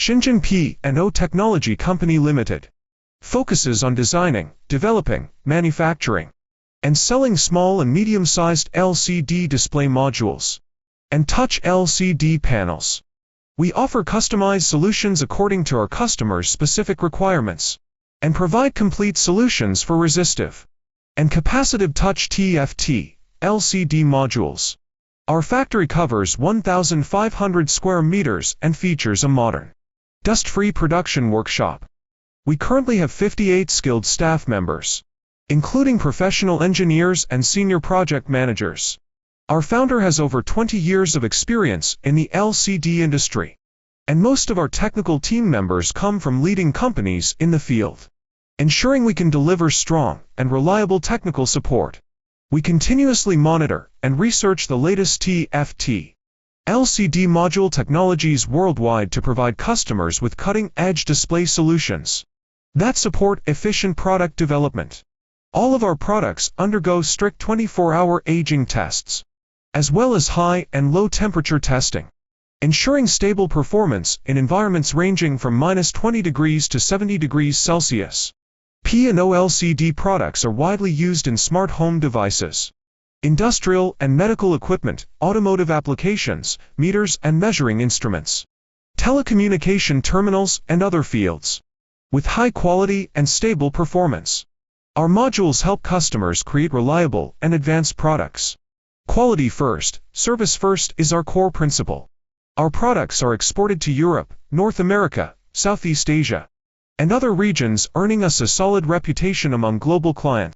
Shenzhen P&O Technology Co Limited focuses on designing, developing, manufacturing, and selling small and medium-sized LCD display modules and touch LCD panels. We offer customized solutions according to our customers' specific requirements and provide complete solutions for resistive and capacitive touch TFT LCD modules. Our factory covers 1,500 square meters and features a modern, dust-free production workshop. We currently have 58 skilled staff members, including professional engineers and senior project managers. Our founder has over 20 years of experience in the LCD industry, and most of our technical team members come from leading companies in the field, ensuring we can deliver strong and reliable technical support. We continuously monitor and research the latest TFT LCD module technologies worldwide to provide customers with cutting-edge display solutions that support efficient product development. All of our products undergo strict 24-hour aging tests, as well as high and low temperature testing, ensuring stable performance in environments ranging from -20 degrees to 70 degrees Celsius. P&O LCD products are widely used in smart home devices, industrial and medical equipment, automotive applications, meters and measuring instruments, telecommunication terminals, and other fields, with high quality and stable performance. Our modules help customers create reliable and advanced products. Quality first, service first is our core principle. Our products are exported to Europe, North America, Southeast Asia, and other regions, earning us a solid reputation among global clients.